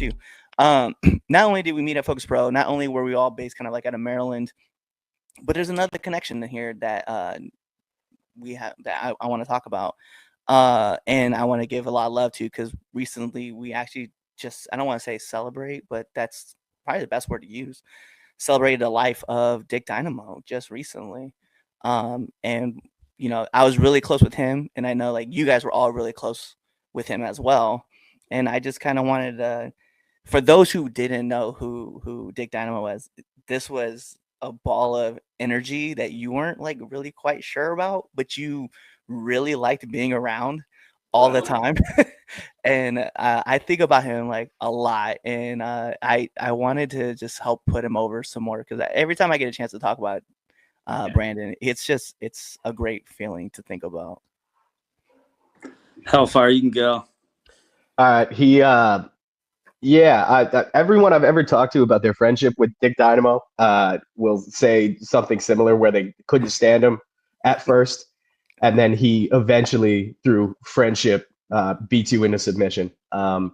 too. Not only did we meet at Focus Pro, not only were we all based kind of like out of Maryland, but there's another connection here that we have that I want to talk about, and I want to give a lot of love to, because recently we actually just, I don't want to say celebrate, but that's probably the best word to use. Celebrated the life of Dick Dynamo just recently, and I was really close with him, and I know like you guys were all really close with him as well, and I just kind of wanted to, for those who didn't know who Dick Dynamo was, this was a ball of energy that you weren't like really quite sure about, but you really liked being around all the time. And I think about him like a lot, and I wanted to just help put him over some more, because every time I get a chance to talk about Brandon, it's a great feeling to think about. Hellfire, you can go. Everyone I've ever talked to about their friendship with Dick Dynamo will say something similar, where they couldn't stand him at first, and then he eventually, through friendship, beats you into submission. And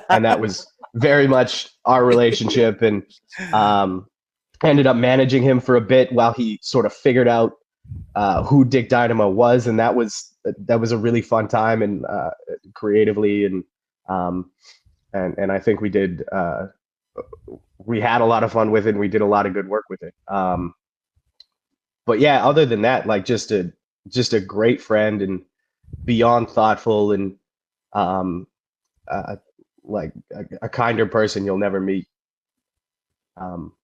that was very much our relationship, and ended up managing him for a bit while he sort of figured out who Dick Dynamo was, and that was a really fun time, and creatively, and I think we did. We had a lot of fun with it, and we did a lot of good work with it. But yeah, other than that, like just a great friend, and beyond thoughtful, and like a kinder person you'll never meet.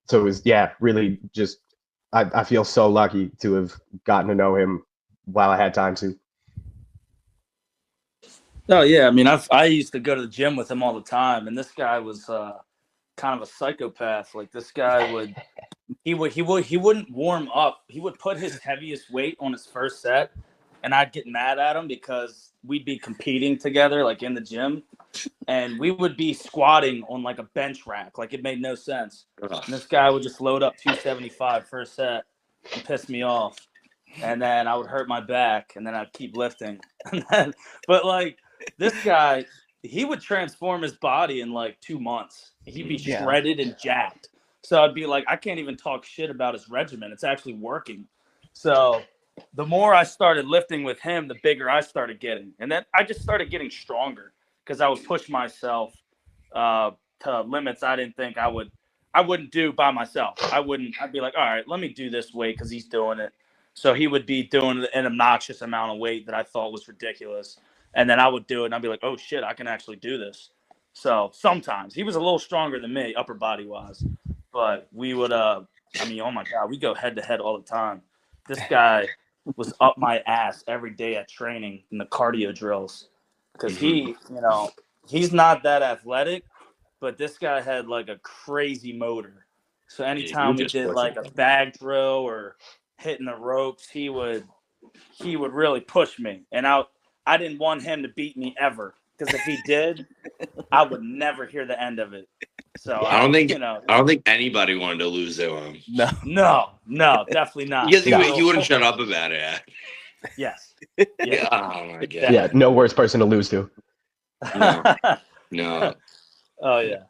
So it was, really just, I feel so lucky to have gotten to know him while I had time to. Oh yeah, I mean, I used to go to the gym with him all the time, and this guy was kind of a psychopath. Like, this guy he wouldn't warm up. He would put his heaviest weight on his first set, and I'd get mad at him because we'd be competing together, like in the gym, and we would be squatting on like a bench rack. Like, it made no sense. And this guy would just load up 275 first set and piss me off. And then I would hurt my back, and then I'd keep lifting. But like, this guy, he would transform his body in like 2 months. He'd be shredded and jacked. So I'd be like, I can't even talk shit about his regimen. It's actually working. So the more I started lifting with him, the bigger I started getting. And then I just started getting stronger, because I would push myself to limits I didn't think I wouldn't do by myself. I'd be like, all right, let me do this weight because he's doing it. So he would be doing an obnoxious amount of weight that I thought was ridiculous. And then I would do it, and I'd be like, oh, shit, I can actually do this. So sometimes he was a little stronger than me, upper body wise. But we would, oh, my God, we go head to head all the time. This guy was up my ass every day at training in the cardio drills, because he's not that athletic, but this guy had like a crazy motor. So anytime we did like a bag drill or hitting the ropes, he would really push me. And I didn't want him to beat me ever, because if he did, I would never hear the end of it. So I don't think anybody wanted to lose to him. No, definitely not. Because he wouldn't shut up about it. Yes. Yeah. Oh my God. Yeah, no worse person to lose to. No. Oh yeah.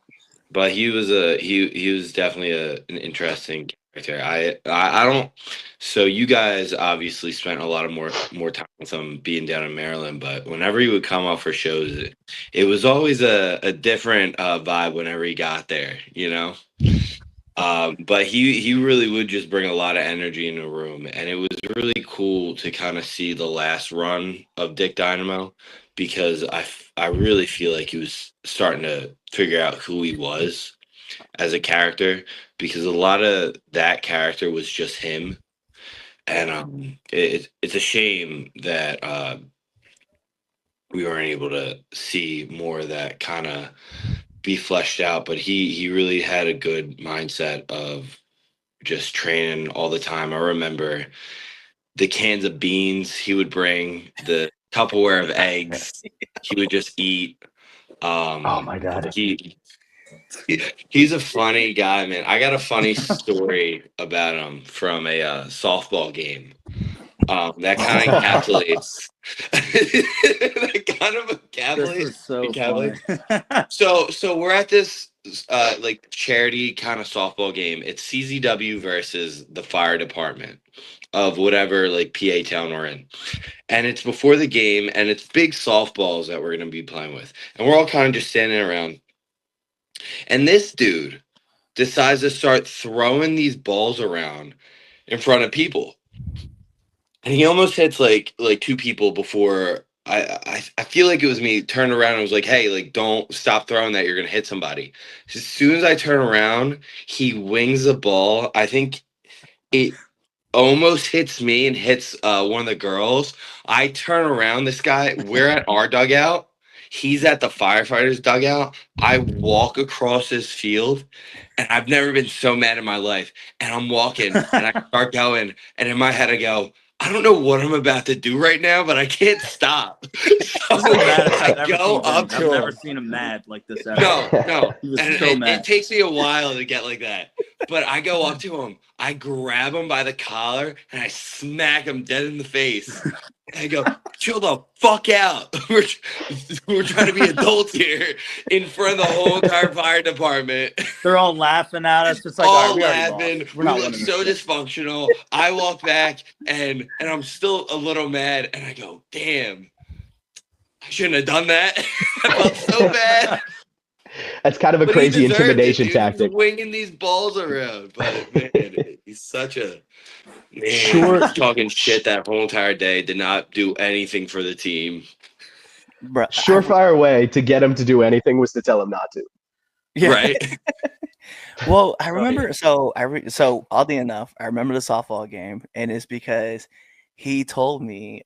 But he was definitely an interesting character. I don't. So you guys obviously spent a lot of more time with him being down in Maryland, but whenever he would come up for shows, it was always a different vibe whenever he got there, But he really would just bring a lot of energy in the room, and it was really cool to kind of see the last run of Dick Dynamo, because I really feel like he was starting to figure out who he was as a character, because a lot of that character was just him. And it's a shame that we weren't able to see more of that kind of be fleshed out. But he really had a good mindset of just training all the time. I remember the cans of beans he would bring, the Tupperware of eggs he would just eat. Oh my God. He's a funny guy, man. I got a funny story about him from a softball game. That kind of encapsulates. That kind of encapsulates. This is so funny. So we're at this like charity kind of softball game. It's CZW versus the fire department of whatever like PA town we're in. And it's before the game, and it's big softballs that we're going to be playing with. And we're all kind of just standing around. And this dude decides to start throwing these balls around in front of people. And he almost hits like two people before I feel like it was me, turned around and was like, hey, like, don't stop throwing that. You're going to hit somebody. As soon as I turn around, he wings the ball. I think it almost hits me and hits one of the girls. I turn around. This guy, we're at our dugout. He's at the firefighters' dugout. I walk across this field, and I've never been so mad in my life. And I'm walking, and I start going, and in my head I go, I don't know what I'm about to do right now, but I can't stop. So I've I've never seen him mad like this ever. No. He was And so mad. it takes me a while to get like that. But I go up to him, I grab him by the collar, and I smack him dead in the face. I go, chill the fuck out. We're trying to be adults here in front of the whole entire fire department. They're all laughing at us. It's like, All we laughing. We not look so dysfunctional. I walk back and I'm still a little mad. And I go, damn, I shouldn't have done that. I felt so bad. That's kind of a But crazy he deserved intimidation it, dude. tactic. He's winging these balls around. But man, he's such a man. Sure. He's talking shit that whole entire day. Did not do anything for the team. Bruh, Surefire way to get him to do anything was to tell him not to. Yeah. Right? Well, I remember. So oddly enough, I remember the softball game, and it's because he told me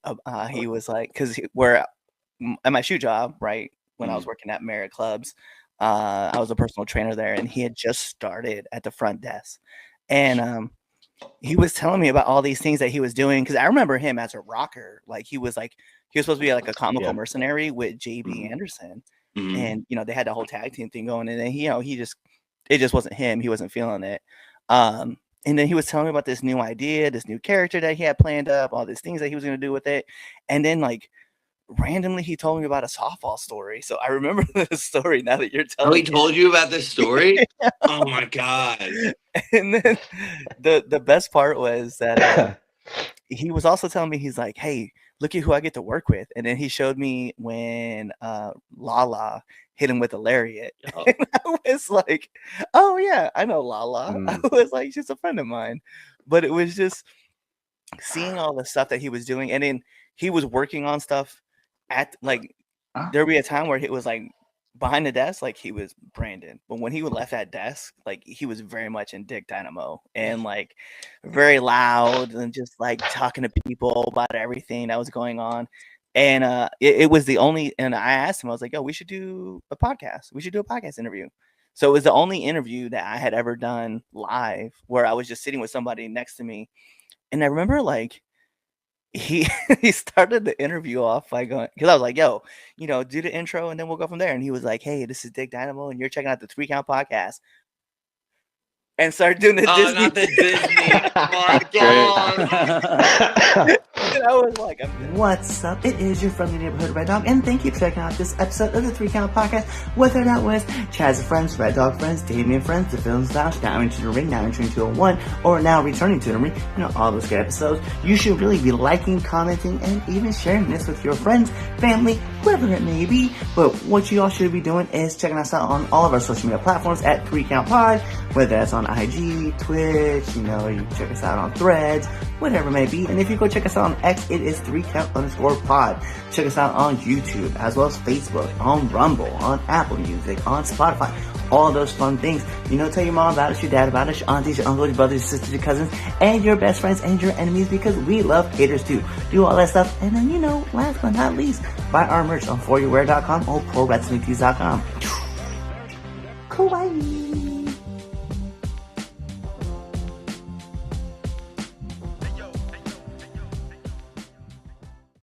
he was like, because we're at my shoe job, right? When I was working at Merit Clubs, I was a personal trainer there, and he had just started at the front desk, and he was telling me about all these things that he was doing. Because I remember him as a rocker, like he was supposed to be like a comical mercenary with JB Anderson. And they had the whole tag team thing going, and then it just wasn't him. He wasn't feeling it. And then he was telling me about this new idea, this new character that he had planned up, all these things that he was going to do with it. And then like randomly he told me about a softball story. So I remember this story now that you're telling me. He told you about this story? Oh my God. And then the best part was that he was also telling me, he's like, hey, look at who I get to work with. And then he showed me when Lala hit him with a lariat. Oh. And I was like, oh yeah, I know Lala. I was like, she's a friend of mine. But it was just seeing all the stuff that he was doing. And then he was working on stuff at like, there'd be a time where it was like behind the desk, like he was Brandon. But when he left that desk, like he was very much in Dick Dynamo and like very loud and just like talking to people about everything that was going on. And it was the only, and I asked him, I was like, yo, we should do a podcast. We should do a podcast interview. So it was the only interview that I had ever done live where I was just sitting with somebody next to me. And I remember like, he started the interview off by going, because I was like, yo, do the intro and then we'll go from there. And he was like, hey, this is Dick Dynamo and you're checking out the 3 Count podcast. And started doing the Disney. Not the Disney. My God. And I was like, what's up? It is your friendly neighborhood Red Dog, and thank you for checking out this episode of the 3 Count podcast. Whether that was Chaz friends, Red Dog friends, Damien friends, the Films Lounge, Now Entering the Ring, Now Entering 201, or Now Returning to the Ring, all those good episodes. You should really be liking, commenting, and even sharing this with your friends, family, whoever it may be. But what you all should be doing is checking us out on all of our social media platforms at 3 Count Pod, whether that's on IG, Twitch, you can check us out on Threads, whatever it may be. And if you go check us out on X, it is 3count_pod. Check us out on YouTube, as well as Facebook, on Rumble, on Apple Music, on Spotify, all those fun things. Tell your mom about us, your dad about us, your aunties, your uncles, your brothers, your sisters, your cousins, and your best friends and your enemies, because we love haters too. Do all that stuff. And then, last but not least, buy our merch on foryourwear.com or prowrestlingtees.com. Kawaii.